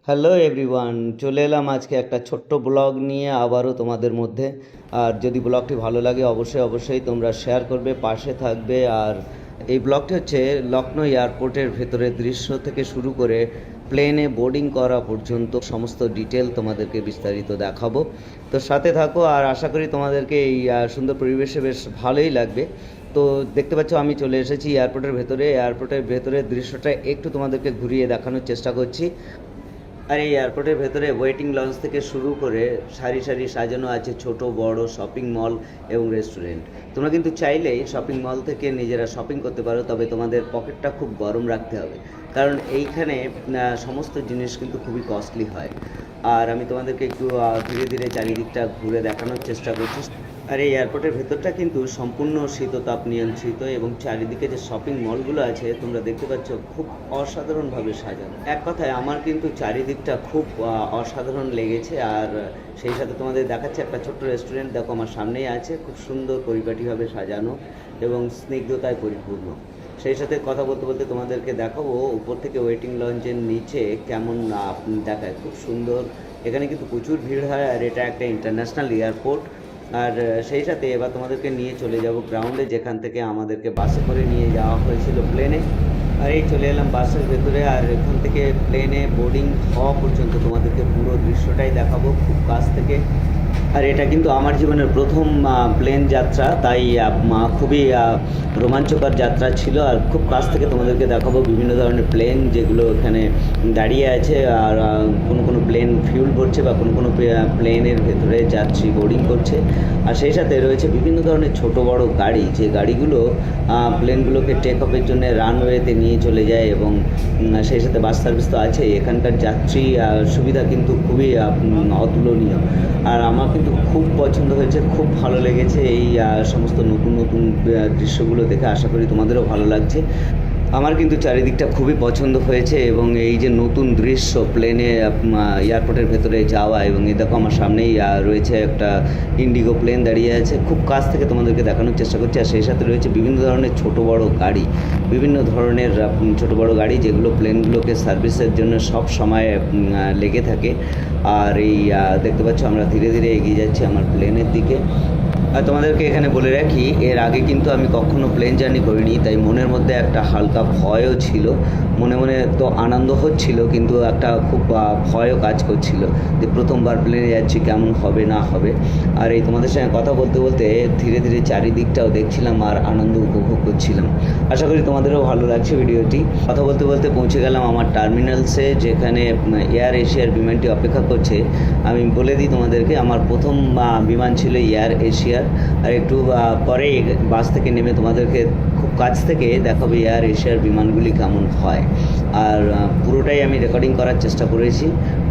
Hello everyone, চলে এলাম আজকে একটা ছোট্ট ব্লগ নিয়ে আবারও তোমাদের মধ্যে। আর যদি ব্লগটি ভালো লাগে অবশ্যই তোমরা শেয়ার করবে, পাশে থাকবে। আর এই ব্লগটি হচ্ছে লখনৌ এয়ারপোর্টের ভেতরের দৃশ্য থেকে শুরু করে প্লেনে বোর্ডিং করা পর্যন্ত সমস্ত ডিটেল তোমাদেরকে বিস্তারিত দেখাবো। তো সাথে থাকো, আর আশা করি তোমাদেরকে এই সুন্দর পরিবেশে বেশ ভালোই লাগবে। তো দেখতে পাচ্ছ আমি চলে এসেছি এয়ারপোর্টের ভেতরের দৃশ্যটা একটু তোমাদেরকে ঘুরিয়ে দেখানোর চেষ্টা করছি। আর এই এয়ারপোর্টের ভেতরে ওয়েটিং লঞ্চ থেকে শুরু করে সারি সারি সাজানো আছে ছোট বড় শপিং মল এবং রেস্টুরেন্ট। তোমরা কিন্তু চাইলেই শপিং মল থেকে নিজেরা শপিং করতে পারো, তবে তোমাদের পকেটটা খুব গরম রাখতে হবে, কারণ এইখানে সমস্ত জিনিস কিন্তু খুবই কস্টলি হয়। আর আমি তোমাদেরকে একটু ধীরে ধীরে চারিদিকটা ঘুরে দেখানোর চেষ্টা করছি। আর এই এয়ারপোর্টের ভেতরটা কিন্তু সম্পূর্ণ শীততাপ নিয়ন্ত্রিত, এবং চারিদিকে যে শপিং মলগুলো আছে তোমরা দেখতে পাচ্ছ খুব অসাধারণভাবে সাজানো। এক কথায় আমার কিন্তু চারিদিকটা খুব অসাধারণ লেগেছে। আর সেই সাথে তোমাদের দেখাচ্ছে একটা ছোট্ট রেস্টুরেন্ট, দেখো আমার সামনেই আছে, খুব সুন্দর পরিপাটিভাবে সাজানো এবং স্নিগ্ধতায় পরিপূর্ণ। সেই সাথে কথা বলতে বলতে তোমাদেরকে দেখাবো উপর থেকে ওয়েটিং লঞ্চের নিচে কেমন দেখায়, খুব সুন্দর। এখানে কিন্তু প্রচুর ভিড় হয়, আর এটা একটা ইন্টারন্যাশনাল এয়ারপোর্ট। আর সেই সাথে এবার তোমাদেরকে নিয়ে চলে যাব গ্রাউন্ডে, যেখান থেকে আমাদেরকে বাসে করে নিয়ে যাওয়া হয়েছিল প্লেনে। আর এই চলে এলাম বাসের ভেতরে, আর এখান থেকে প্লেনে বোর্ডিং হওয়া পর্যন্ত তোমাদেরকে পুরো দৃশ্যটাই দেখাবো খুব কাছ থেকে। আর এটা কিন্তু আমার জীবনের প্রথম প্লেন যাত্রা, তাই খুবই রোমাঞ্চকর যাত্রা ছিল। আর খুব কাছ থেকে তোমাদেরকে দেখাবো বিভিন্ন ধরনের প্লেন যেগুলো এখানে দাঁড়িয়ে আছে। আর কোনো প্লেন ফিউল ভরছে, বা কোনো প্লেনের ভেতরে যাত্রী বোর্ডিং করছে। আর সেই সাথে রয়েছে বিভিন্ন ধরনের ছোট বড় গাড়ি, যে গাড়িগুলো প্লেনগুলোকে টেক অফের জন্য রানওয়েতে নিয়ে চলে যায়। এবং সেই সাথে বাস সার্ভিস তো আছে। এখানকার যাত্রী সুবিধা কিন্তু খুবই অতুলনীয়। আর আমার কিন্তু খুব পছন্দ হয়েছে, খুব ভালো লেগেছে এই সমস্ত নতুন নতুন দৃশ্যগুলো দেখে। আশা করি তোমাদেরও ভালো লাগছে। আমার কিন্তু চারিদিকটা খুবই পছন্দ হয়েছে, এবং এই যে নতুন দৃশ্য প্লেনে এয়ারপোর্টের ভেতরে যাওয়া, এবং এই দেখো আমার সামনেই রয়েছে একটা ইন্ডিগো প্লেন দাঁড়িয়ে আছে, খুব কাছ থেকে তোমাদেরকে দেখানোর চেষ্টা করছি। আর সেই সাথে রয়েছে বিভিন্ন ধরনের ছোট বড় গাড়ি, ছোট বড় গাড়ি যেগুলো প্লেনগুলোকে সার্ভিসের জন্য সব সময় লেগে থাকে। আর এই দেখতে পাচ্ছ আমরা ধীরে ধীরে এগিয়ে যাচ্ছি আমার প্লেনের দিকে। আর তোমাদেরকে এখানে বলে রাখি, এর আগে কিন্তু আমি কখনো প্লেন জার্নি করিনি, তাই মনের মধ্যে একটা হালকা ভয়ও ছিল। মনে মনে তো আনন্দ হচ্ছিল, কিন্তু একটা খুব ভয়ও কাজ করছিল যে প্রথমবার প্লেনে যাচ্ছি, কেমন হবে না হবে। আর এই তোমাদের সঙ্গে কথা বলতে বলতে ধীরে ধীরে চারিদিকটাও দেখছিলাম আর আনন্দ উপভোগ করছিলাম। আশা করি তোমাদেরও ভালো লাগছে ভিডিওটি। কথা বলতে বলতে পৌঁছে গেলাম আমার টার্মিনালসে, যেখানে এয়ার এশিয়ার বিমানটি অপেক্ষা করছে। আমি বলে দিই তোমাদেরকে, আমার প্রথম বিমান ছিল এয়ার এশিয়ার। আর একটু পরে বাস থেকে নেমে তোমাদেরকে খুব কাছ থেকে দেখাবো এয়ার এশিয়ার বিমানগুলি কেমন হয়। আর পুরোটাই আমি রেকর্ডিং করার চেষ্টা করেছি,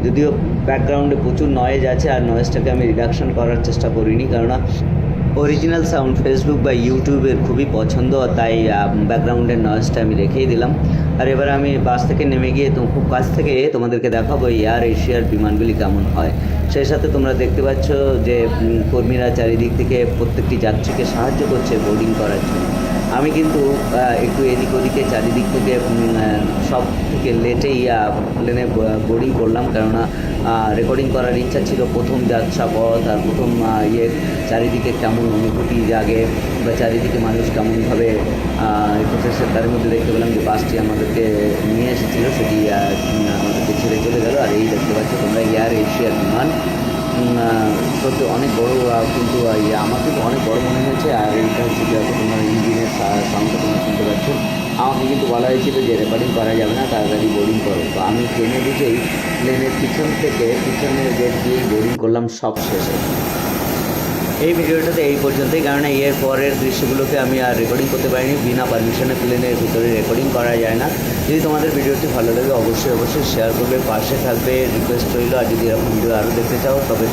যদিও ব্যাকগ্রাউন্ডে প্রচুর নয়েজ আছে, আর নয়েজটাকে আমি রিডাকশন করার চেষ্টা করিনি, কেননা অরিজিনাল সাউন্ড ফেসবুক বা ইউটিউবের খুবই পছন্দ, তাই ব্যাকগ্রাউন্ডের নয়েজটা আমি রেখেই দিলাম। আর এবার আমি বাস থেকে নেমে গিয়ে খুব কাছ থেকে তোমাদেরকে দেখাবো এয়ার এশিয়ার বিমানগুলি কেমন হয়। সেই সাথে তোমরা দেখতে পাচ্ছ যে কর্মীরা চারিদিক থেকে প্রত্যেকটি যাত্রীকে সাহায্য করছে বোর্ডিং করার জন্য। আমি কিন্তু একটু এদিক ওদিকে চারিদিক থেকে সব থেকে লেটেই প্লেনে বোর্ডিং করলাম, কেননা রেকর্ডিং করার ইচ্ছা ছিল প্রথম যাত্রা পথ। আর প্রথম চারিদিকে কেমন অনুভূতি জাগে, বা চারিদিকে মানুষ কেমনভাবে করতেছে। তার মধ্যে দেখতে পেলাম যে বাসটি আমাদেরকে নিয়ে এসেছিলো, সেটি আমাদেরকে ছেড়ে চলে গেল। আর এই দেখতে পাচ্ছ তোমরা এয়ার এশিয়ার বিমান, সত্যি অনেক বড়, কিন্তু আমার কিন্তু অনেক বড় মনে হয়েছে। আর এইটা হচ্ছে যে তোমার ইঞ্জিনের সাউন্ডটা তোমরা শুনতে পাচ্ছ। আমাকে কিন্তু বলা হয়েছিল যে রেকর্ডিং করা যাবে না, তাড়াতাড়ি বোর্ডিং করো। তো আমি ট্রেনে বুঝেই প্লেনের পিছনের গেট দিয়েই বোর্ডিং করলাম সব শেষে। এই ভিডিওটাতে এই পর্যন্তই, কারণ এর পরের দৃশ্যগুলোকে আমি আর রেকর্ডিং করতে পারিনি, বিনা পারমিশনে প্লেনের ভিতরে রেকর্ডিং করা যায় না। যদি তোমাদের ভিডিওটি ভালো লাগে অবশ্যই শেয়ার করবে, পাশে থাকবে, রিকোয়েস্ট রইল। আর যদি এরকম ভিডিও আরও দেখতে চাও তবে